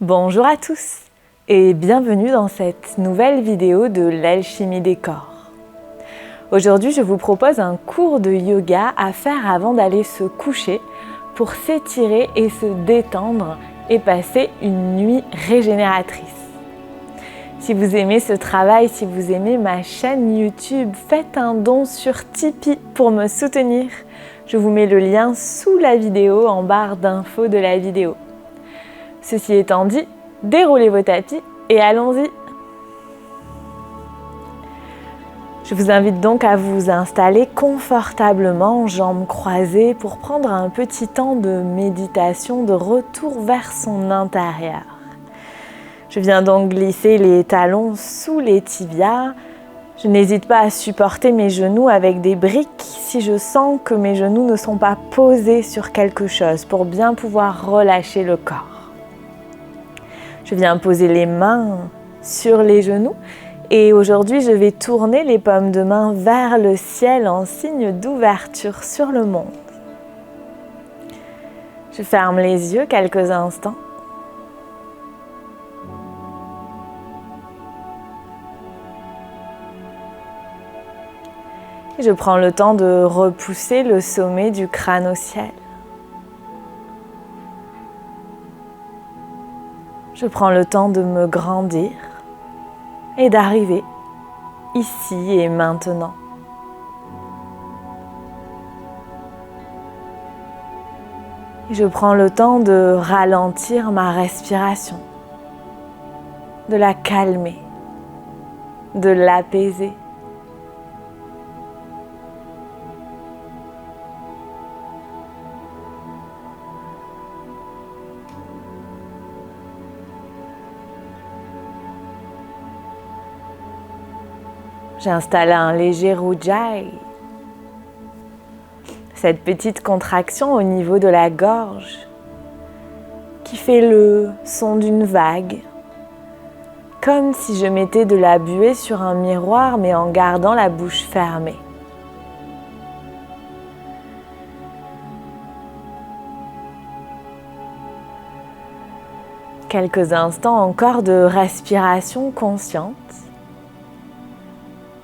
Bonjour à tous et bienvenue dans cette nouvelle vidéo de l'alchimie des corps. Aujourd'hui, je vous propose un cours de yoga à faire avant d'aller se coucher pour s'étirer et se détendre et passer une nuit régénératrice. Si vous aimez ce travail, si vous aimez ma chaîne YouTube, faites un don sur Tipeee pour me soutenir. Je vous mets le lien sous la vidéo en barre d'infos de la vidéo. Ceci étant dit, déroulez vos tapis et allons-y. Je vous invite donc à vous installer confortablement, jambes croisées, pour prendre un petit temps de méditation, de retour vers son intérieur. Je viens donc glisser les talons sous les tibias. Je n'hésite pas à supporter mes genoux avec des briques si je sens que mes genoux ne sont pas posés sur quelque chose pour bien pouvoir relâcher le corps. Je viens poser les mains sur les genoux et aujourd'hui je vais tourner les paumes de main vers le ciel en signe d'ouverture sur le monde. Je ferme les yeux quelques instants. Et je prends le temps de repousser le sommet du crâne au ciel. Je prends le temps de me grandir et d'arriver ici et maintenant. Et je prends le temps de ralentir ma respiration, de la calmer, de l'apaiser. J'installe un léger ujjayi, cette petite contraction au niveau de la gorge qui fait le son d'une vague, comme si je mettais de la buée sur un miroir mais en gardant la bouche fermée. Quelques instants encore de respiration consciente,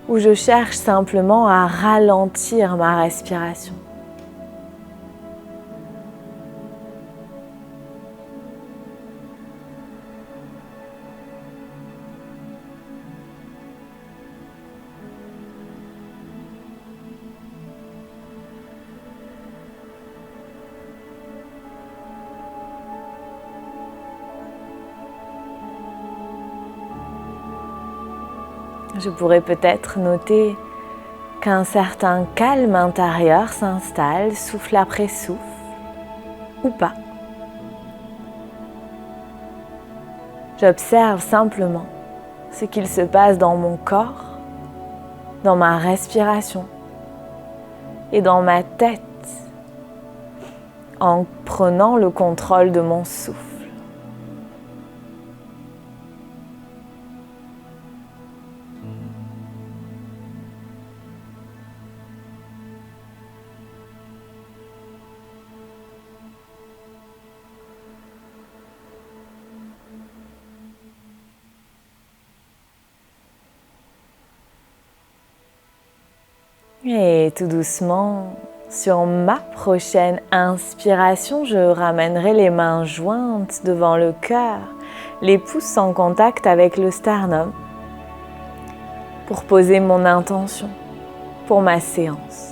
où je cherche simplement à ralentir ma respiration. Je pourrais peut-être noter qu'un certain calme intérieur s'installe, souffle après souffle, ou pas. J'observe simplement ce qu'il se passe dans mon corps, dans ma respiration et dans ma tête, en prenant le contrôle de mon souffle. Et tout doucement, sur ma prochaine inspiration, je ramènerai les mains jointes devant le cœur, les pouces en contact avec le sternum, pour poser mon intention pour ma séance.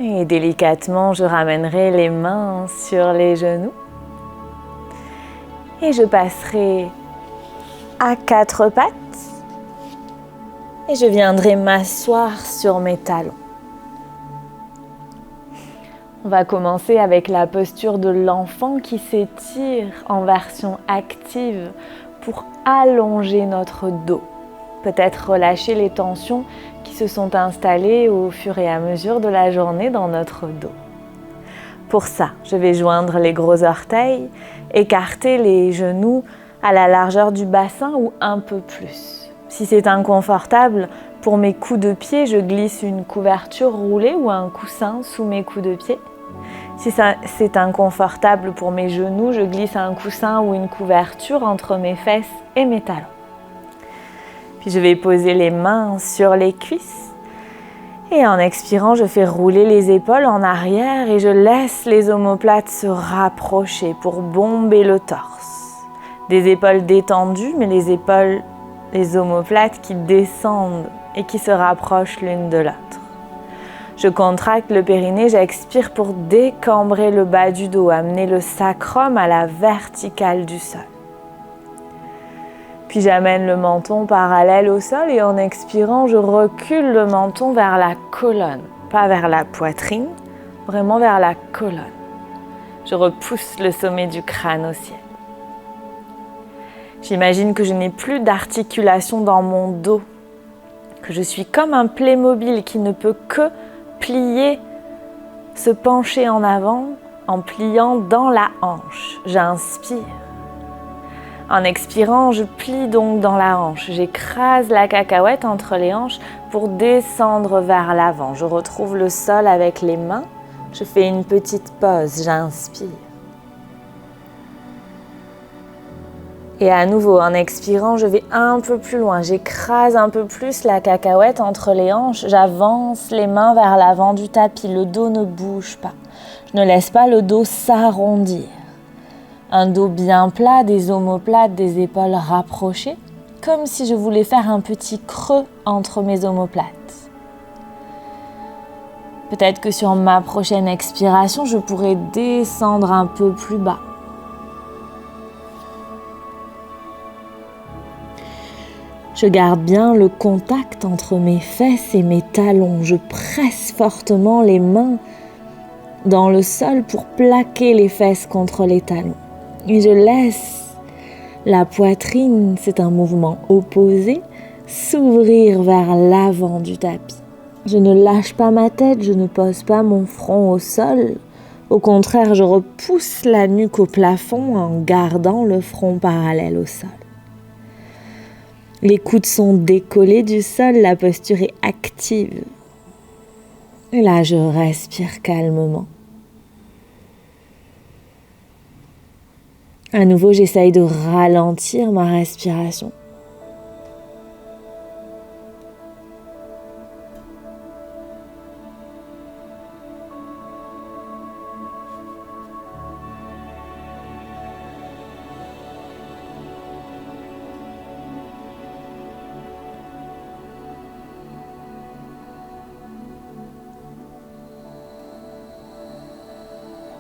Et délicatement, je ramènerai les mains sur les genoux et je passerai à quatre pattes et je viendrai m'asseoir sur mes talons. On va commencer avec la posture de l'enfant qui s'étire en version active pour allonger notre dos. Peut-être relâcher les tensions qui se sont installées au fur et à mesure de la journée dans notre dos. Pour ça, je vais joindre les gros orteils, écarter les genoux à la largeur du bassin ou un peu plus. Si c'est inconfortable, pour mes coups de pied, je glisse une couverture roulée ou un coussin sous mes coups de pied. Si c'est inconfortable pour mes genoux, je glisse un coussin ou une couverture entre mes fesses et mes talons. Puis je vais poser les mains sur les cuisses. Et en expirant, je fais rouler les épaules en arrière et je laisse les omoplates se rapprocher pour bomber le torse. Des épaules détendues, mais les omoplates qui descendent et qui se rapprochent l'une de l'autre. Je contracte le périnée, j'expire pour décambrer le bas du dos, amener le sacrum à la verticale du sol. Puis j'amène le menton parallèle au sol et en expirant, je recule le menton vers la colonne, pas vers la poitrine, vraiment vers la colonne. Je repousse le sommet du crâne au ciel. J'imagine que je n'ai plus d'articulation dans mon dos, que je suis comme un Playmobil qui ne peut que plier, se pencher en avant en pliant dans la hanche. J'inspire. En expirant, je plie donc dans la hanche. J'écrase la cacahuète entre les hanches pour descendre vers l'avant. Je retrouve le sol avec les mains. Je fais une petite pause. J'inspire. Et à nouveau, en expirant, je vais un peu plus loin. J'écrase un peu plus la cacahuète entre les hanches. J'avance les mains vers l'avant du tapis. Le dos ne bouge pas. Je ne laisse pas le dos s'arrondir. Un dos bien plat, des omoplates, des épaules rapprochées, comme si je voulais faire un petit creux entre mes omoplates. Peut-être que sur ma prochaine expiration, je pourrais descendre un peu plus bas. Je garde bien le contact entre mes fesses et mes talons. Je presse fortement les mains dans le sol pour plaquer les fesses contre les talons. Et je laisse la poitrine, c'est un mouvement opposé, s'ouvrir vers l'avant du tapis. Je ne lâche pas ma tête, je ne pose pas mon front au sol. Au contraire, je repousse la nuque au plafond en gardant le front parallèle au sol. Les coudes sont décollés du sol, la posture est active. Et là, je respire calmement. À nouveau, j'essaye de ralentir ma respiration.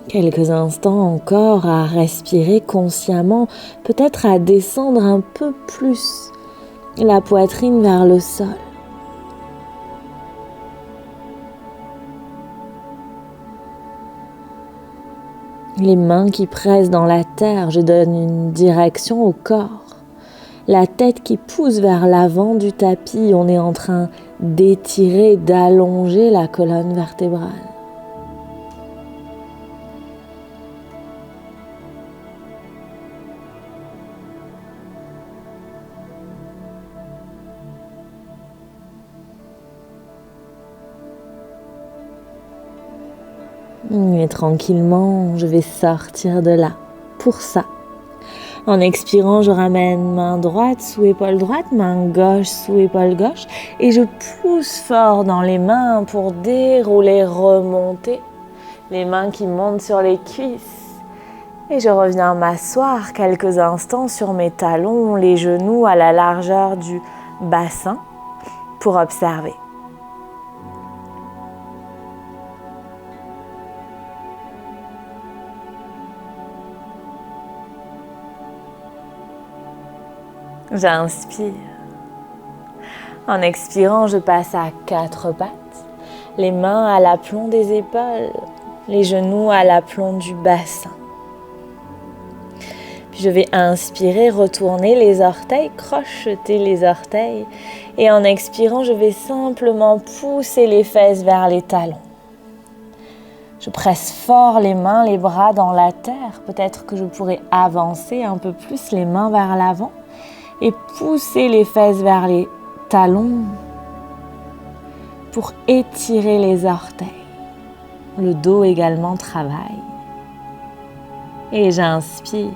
Quelques instants encore à respirer consciemment, peut-être à descendre un peu plus la poitrine vers le sol. Les mains qui pressent dans la terre, je donne une direction au corps. La tête qui pousse vers l'avant du tapis, on est en train d'étirer, d'allonger la colonne vertébrale. Et tranquillement, je vais sortir de là. Pour ça, en expirant, je ramène main droite sous épaule droite, main gauche sous épaule gauche et je pousse fort dans les mains pour dérouler, remonter. Les mains qui montent sur les cuisses. Et je reviens m'asseoir quelques instants sur mes talons, les genoux à la largeur du bassin pour observer. J'inspire. En expirant, je passe à 4 pattes, les mains à l'aplomb des épaules, les genoux à l'aplomb du bassin. Puis je vais inspirer, retourner les orteils, crocheter les orteils. Et en expirant, je vais simplement pousser les fesses vers les talons. Je presse fort les mains, les bras dans la terre. Peut-être que je pourrais avancer un peu plus les mains vers l'avant. et pousser les fesses vers les talons pour étirer les orteils. Le dos également travaille. Et j'inspire.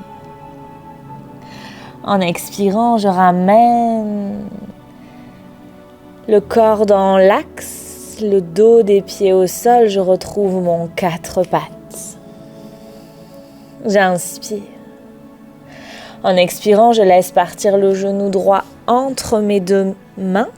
En expirant, je ramène le corps dans l'axe, le dos des pieds au sol, je retrouve mon 4 pattes. J'inspire. En expirant, je laisse partir le genou droit entre mes deux mains.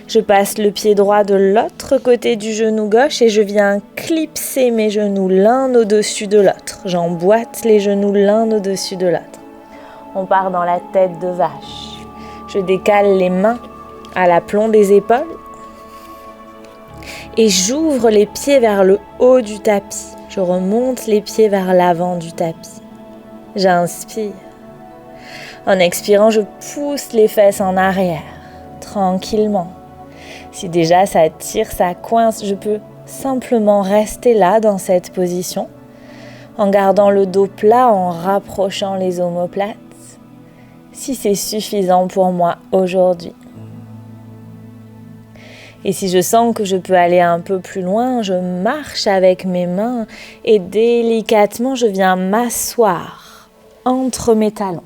Je passe le pied droit de l'autre côté du genou gauche et je viens clipser mes genoux l'un au-dessus de l'autre. J'emboîte les genoux l'un au-dessus de l'autre. On part dans la tête de vache. Je décale les mains à l'aplomb des épaules et j'ouvre les pieds vers le haut du tapis. Je remonte les pieds vers l'avant du tapis. J'inspire. En expirant, je pousse les fesses en arrière, tranquillement. Si déjà ça tire, ça coince, je peux simplement rester là dans cette position, en gardant le dos plat, en rapprochant les omoplates, si c'est suffisant pour moi aujourd'hui. Et si je sens que je peux aller un peu plus loin, je marche avec mes mains et délicatement, je viens m'asseoir entre mes talons.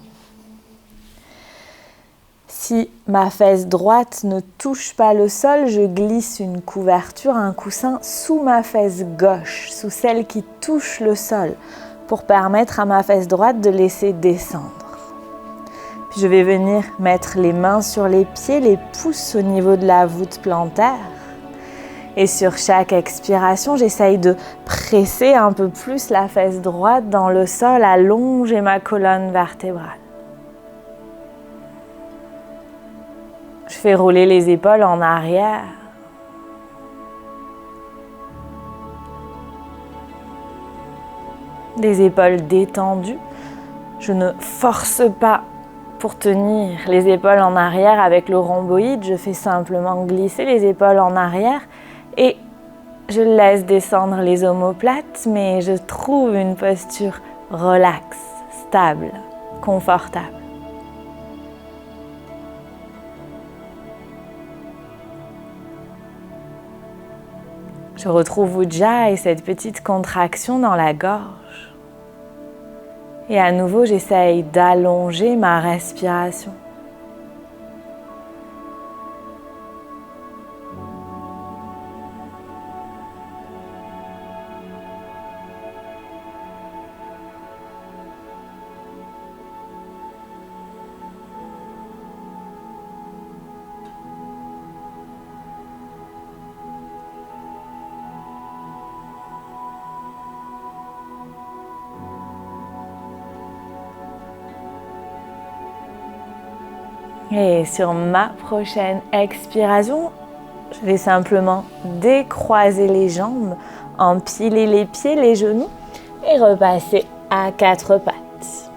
Si ma fesse droite ne touche pas le sol, je glisse une couverture, un coussin sous ma fesse gauche, sous celle qui touche le sol, pour permettre à ma fesse droite de laisser descendre. Puis je vais venir mettre les mains sur les pieds, les pouces au niveau de la voûte plantaire. Et sur chaque expiration, j'essaye de presser un peu plus la fesse droite dans le sol, allonger ma colonne vertébrale. Je fais rouler les épaules en arrière. Les épaules détendues. Je ne force pas pour tenir les épaules en arrière avec le rhomboïde. Je fais simplement glisser les épaules en arrière et je laisse descendre les omoplates, mais je trouve une posture relaxe, stable, confortable. Je retrouve Ujjayi et cette petite contraction dans la gorge. Et à nouveau, j'essaye d'allonger ma respiration. Et sur ma prochaine expiration, je vais simplement décroiser les jambes, empiler les pieds, les genoux et repasser à 4 pattes.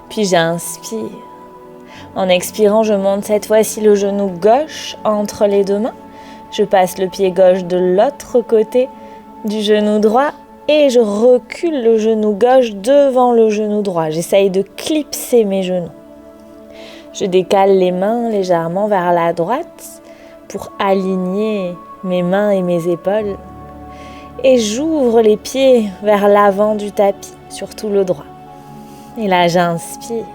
Puis j'inspire. En expirant, je monte cette fois-ci le genou gauche entre les deux mains. Je passe le pied gauche de l'autre côté du genou droit et je recule le genou gauche devant le genou droit. J'essaye de clipser mes genoux. Je décale les mains légèrement vers la droite pour aligner mes mains et mes épaules. Et j'ouvre les pieds vers l'avant du tapis, surtout le droit. Et là, j'inspire.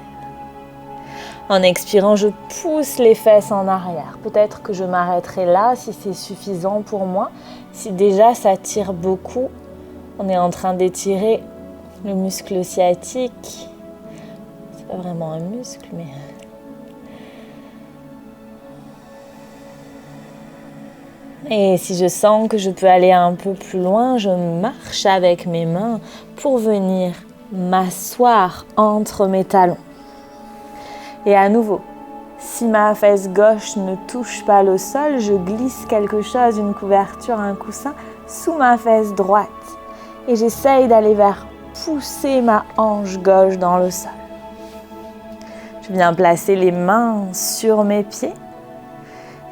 En expirant, je pousse les fesses en arrière. Peut-être que je m'arrêterai là si c'est suffisant pour moi. Si déjà ça tire beaucoup, on est en train d'étirer le muscle sciatique. C'est pas vraiment un muscle, mais... Et si je sens que je peux aller un peu plus loin, je marche avec mes mains pour venir m'asseoir entre mes talons. Et à nouveau, si ma fesse gauche ne touche pas le sol, je glisse quelque chose, une couverture, un coussin, sous ma fesse droite. Et j'essaye d'aller vers pousser ma hanche gauche dans le sol. Je viens placer les mains sur mes pieds.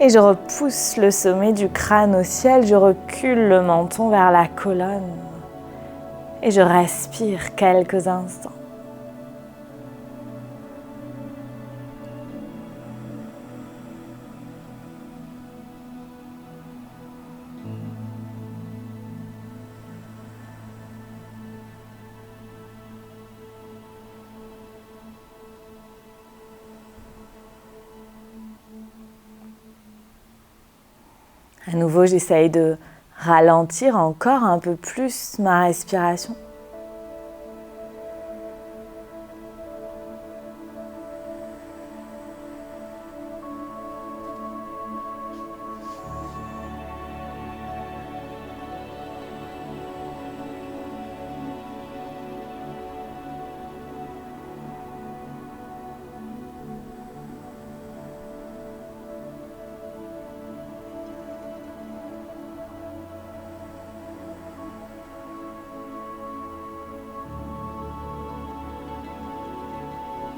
Et je repousse le sommet du crâne au ciel, je recule le menton vers la colonne et je respire quelques instants. À nouveau, j'essaye de ralentir encore un peu plus ma respiration.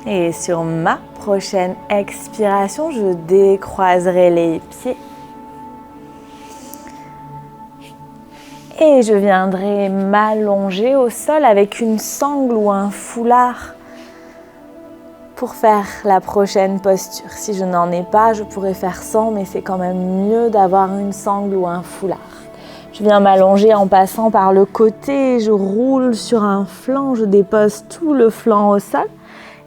Et sur ma prochaine expiration, je décroiserai les pieds. Et je viendrai m'allonger au sol avec une sangle ou un foulard pour faire la prochaine posture. Si je n'en ai pas, je pourrais faire sans, mais c'est quand même mieux d'avoir une sangle ou un foulard. Je viens m'allonger en passant par le côté, je roule sur un flanc, je dépose tout le flanc au sol.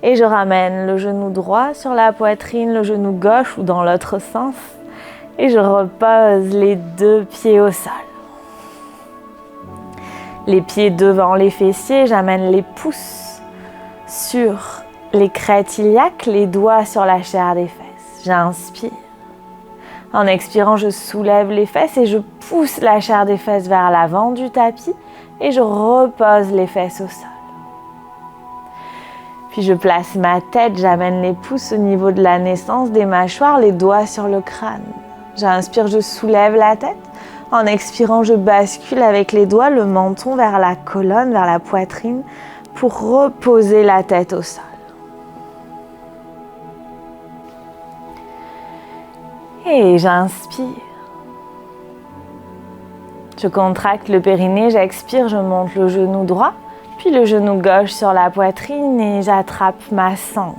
Et je ramène le genou droit sur la poitrine, le genou gauche ou dans l'autre sens. Et je repose les deux pieds au sol. Les pieds devant les fessiers, j'amène les pouces sur les crêtes iliaques, les doigts sur la chair des fesses. J'inspire. En expirant, je soulève les fesses et je pousse la chair des fesses vers l'avant du tapis et je repose les fesses au sol. Puis je place ma tête, j'amène les pouces au niveau de la naissance des mâchoires, les doigts sur le crâne. J'inspire, je soulève la tête. En expirant, je bascule avec les doigts le menton vers la colonne, vers la poitrine, pour reposer la tête au sol. Et j'inspire. Je contracte le périnée, j'expire, je monte le genou droit. Puis le genou gauche sur la poitrine et j'attrape ma sangle.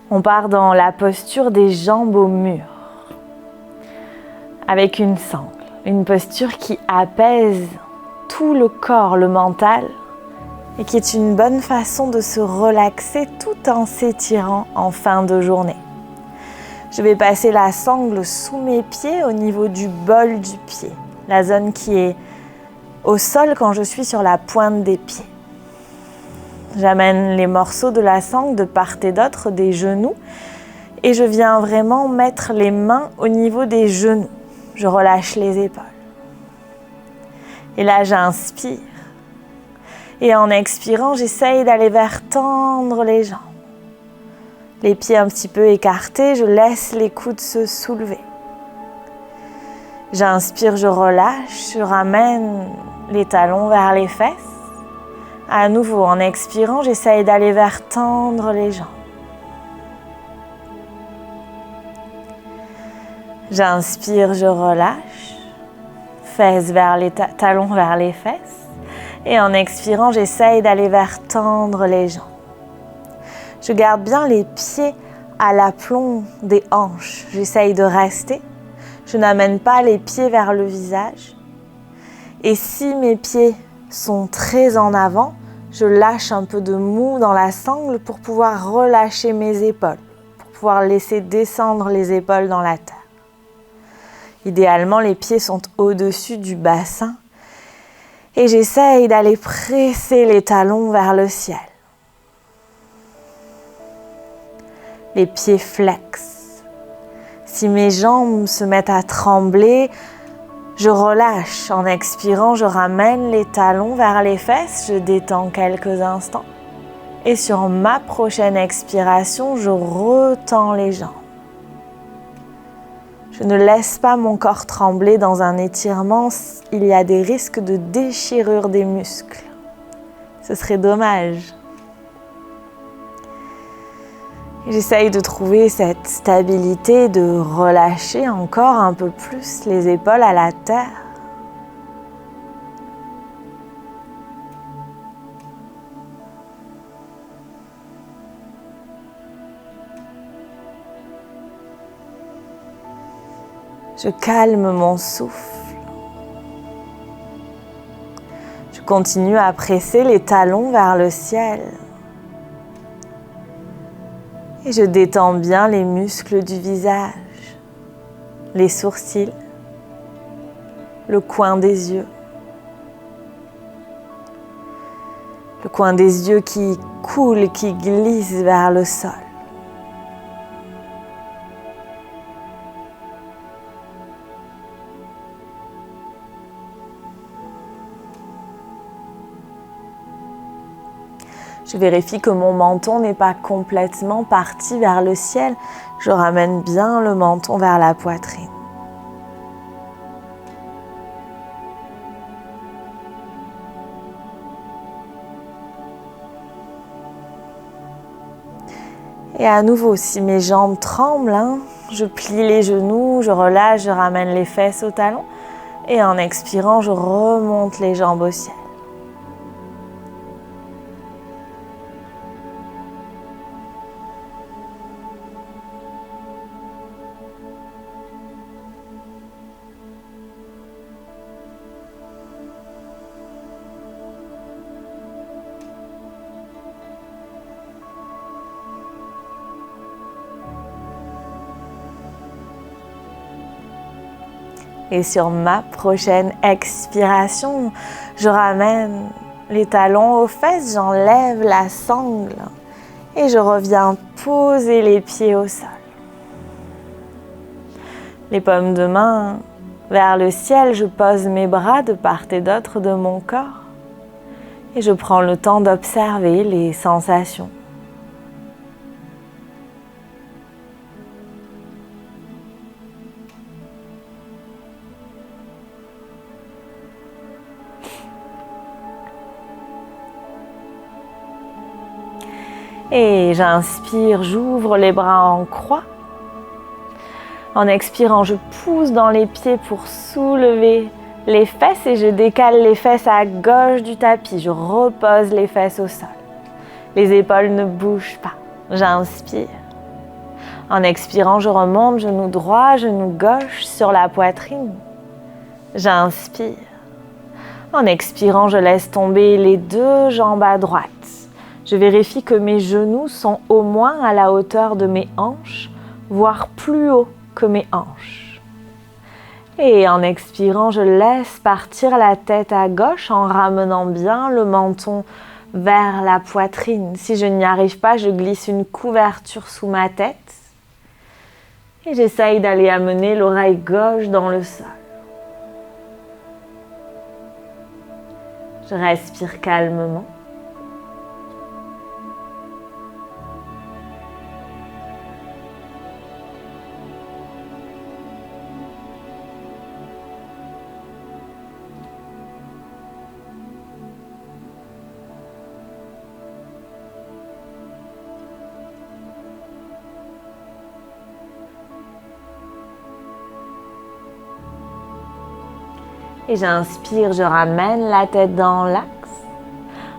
On part dans la posture des jambes au mur, avec une sangle. Une posture qui apaise tout le corps, le mental, et qui est une bonne façon de se relaxer tout en s'étirant en fin de journée. Je vais passer la sangle sous mes pieds au niveau du bol du pied, la zone qui est au sol quand je suis sur la pointe des pieds. J'amène les morceaux de la sangle de part et d'autre des genoux et je viens vraiment mettre les mains au niveau des genoux. Je relâche les épaules. Et là, j'inspire. Et en expirant, j'essaye d'aller vers tendre les jambes. Les pieds un petit peu écartés, je laisse les coudes se soulever. J'inspire, je relâche, je ramène les talons vers les fesses. À nouveau, en expirant, j'essaye d'aller vers tendre les jambes. J'inspire, je relâche, fesses vers les talons vers les fesses. Et en expirant, j'essaye d'aller vers tendre les jambes. Je garde bien les pieds à l'aplomb des hanches. J'essaye de rester. Je n'amène pas les pieds vers le visage. Et si mes pieds sont très en avant, je lâche un peu de mou dans la sangle pour pouvoir relâcher mes épaules, pour pouvoir laisser descendre les épaules dans la terre. Idéalement, les pieds sont au-dessus du bassin et j'essaye d'aller presser les talons vers le ciel. Les pieds flexent. Si mes jambes se mettent à trembler, je relâche. En expirant, je ramène les talons vers les fesses, je détends quelques instants. Et sur ma prochaine expiration, je retends les jambes. Je ne laisse pas mon corps trembler dans un étirement, il y a des risques de déchirure des muscles. Ce serait dommage. J'essaye de trouver cette stabilité, de relâcher encore un peu plus les épaules à la terre. Je calme mon souffle. Je continue à presser les talons vers le ciel. Et je détends bien les muscles du visage, les sourcils, le coin des yeux. Le coin des yeux qui coule, qui glisse vers le sol. Je vérifie que mon menton n'est pas complètement parti vers le ciel. Je ramène bien le menton vers la poitrine. Et à nouveau, si mes jambes tremblent, je plie les genoux, je relâche, je ramène les fesses au talon. Et en expirant, je remonte les jambes au ciel. Et sur ma prochaine expiration, je ramène les talons aux fesses, j'enlève la sangle et je reviens poser les pieds au sol. Les paumes de main vers le ciel, je pose mes bras de part et d'autre de mon corps et je prends le temps d'observer les sensations. Et j'inspire, j'ouvre les bras en croix. En expirant, je pousse dans les pieds pour soulever les fesses et je décale les fesses à gauche du tapis. Je repose les fesses au sol. Les épaules ne bougent pas. J'inspire. En expirant, je remonte, genou droit, genou gauche sur la poitrine. J'inspire. En expirant, je laisse tomber les deux jambes à droite. Je vérifie que mes genoux sont au moins à la hauteur de mes hanches, voire plus haut que mes hanches. Et en expirant, je laisse partir la tête à gauche en ramenant bien le menton vers la poitrine. Si je n'y arrive pas, je glisse une couverture sous ma tête et j'essaye d'aller amener l'oreille gauche dans le sol. Je respire calmement. Et j'inspire, je ramène la tête dans l'axe.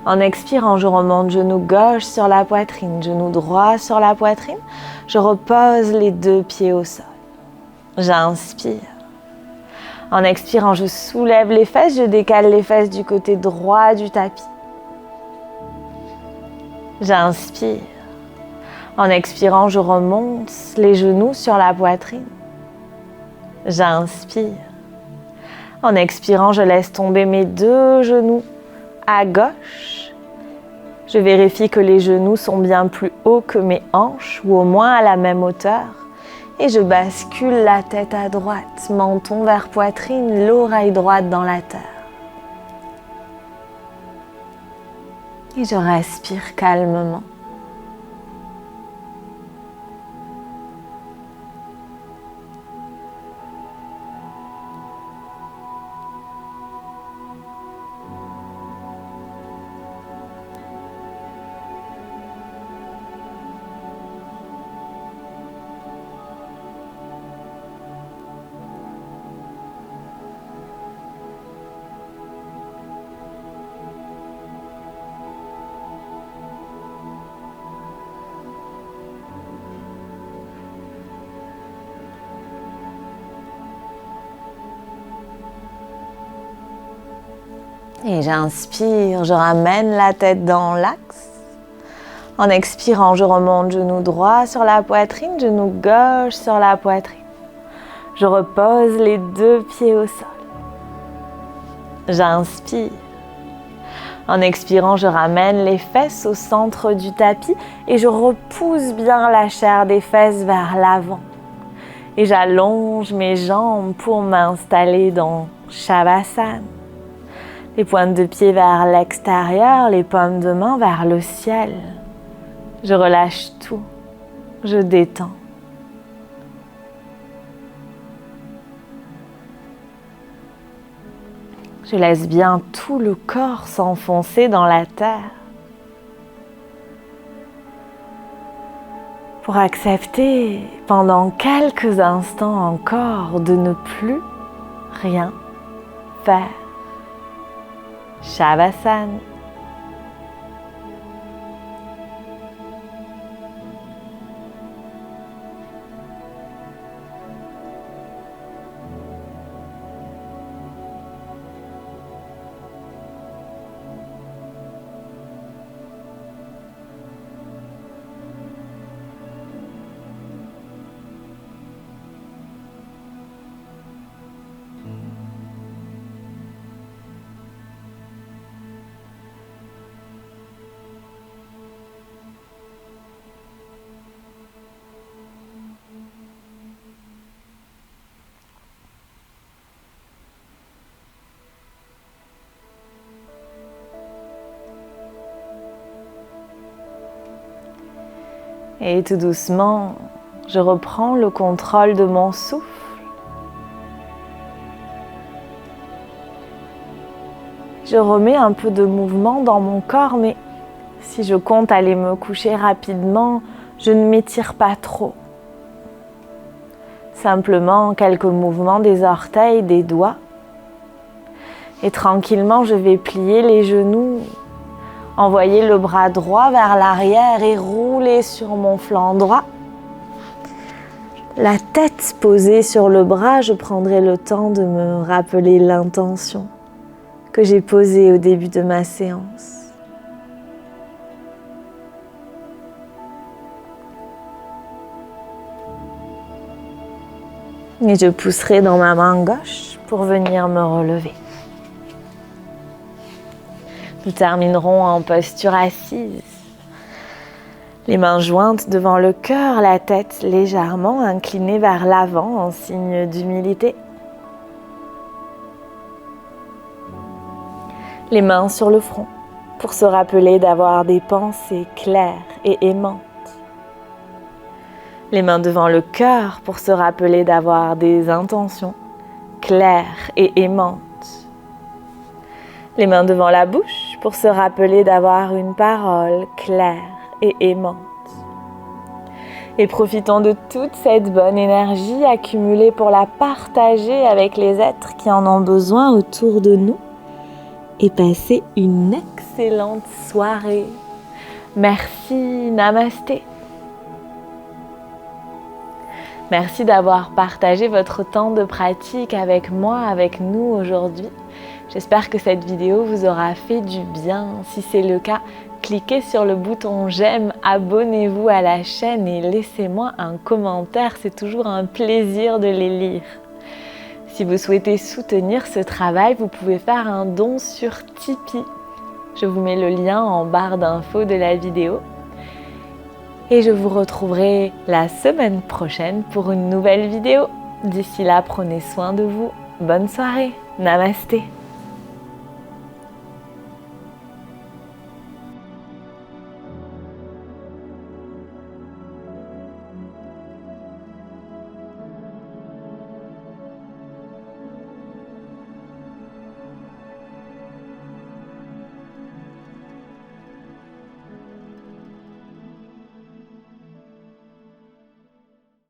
En expirant, je remonte genou gauche sur la poitrine, genou droit sur la poitrine. Je repose les deux pieds au sol. J'inspire. En expirant, je soulève les fesses, je décale les fesses du côté droit du tapis. J'inspire. En expirant, je remonte les genoux sur la poitrine. J'inspire. En expirant, je laisse tomber mes deux genoux à gauche. Je vérifie que les genoux sont bien plus hauts que mes hanches ou au moins à la même hauteur. Et je bascule la tête à droite, menton vers poitrine, l'oreille droite dans la terre. Et je respire calmement. Et j'inspire, je ramène la tête dans l'axe. En expirant, je remonte genou droit sur la poitrine, genou gauche sur la poitrine. Je repose les 2 pieds au sol. J'inspire. En expirant, je ramène les fesses au centre du tapis et je repousse bien la chair des fesses vers l'avant. Et j'allonge mes jambes pour m'installer dans Shavasana. Les pointes de pied vers l'extérieur, les paumes de main vers le ciel. Je relâche tout, je détends. Je laisse bien tout le corps s'enfoncer dans la terre. Pour accepter pendant quelques instants encore de ne plus rien faire. Shavasana. Et tout doucement, je reprends le contrôle de mon souffle. Je remets un peu de mouvement dans mon corps, mais si je compte aller me coucher rapidement, je ne m'étire pas trop. Simplement quelques mouvements des orteils, des doigts. Et tranquillement, je vais plier les genoux, envoyer le bras droit vers l'arrière et rouler sur mon flanc droit. La tête posée sur le bras, je prendrai le temps de me rappeler l'intention que j'ai posée au début de ma séance. Et je pousserai dans ma main gauche pour venir me relever. Nous terminerons en posture assise. Les mains jointes devant le cœur, la tête légèrement inclinée vers l'avant en signe d'humilité. Les mains sur le front pour se rappeler d'avoir des pensées claires et aimantes. Les mains devant le cœur pour se rappeler d'avoir des intentions claires et aimantes. Les mains devant la bouche pour se rappeler d'avoir une parole claire et aimante. Et profitons de toute cette bonne énergie accumulée pour la partager avec les êtres qui en ont besoin autour de nous et passer une excellente soirée. Merci, namasté. Merci d'avoir partagé votre temps de pratique avec moi, avec nous aujourd'hui. J'espère que cette vidéo vous aura fait du bien. Si c'est le cas, cliquez sur le bouton j'aime, abonnez-vous à la chaîne et laissez-moi un commentaire. C'est toujours un plaisir de les lire. Si vous souhaitez soutenir ce travail, vous pouvez faire un don sur Tipeee. Je vous mets le lien en barre d'infos de la vidéo. Et je vous retrouverai la semaine prochaine pour une nouvelle vidéo. D'ici là, prenez soin de vous. Bonne soirée. Namasté.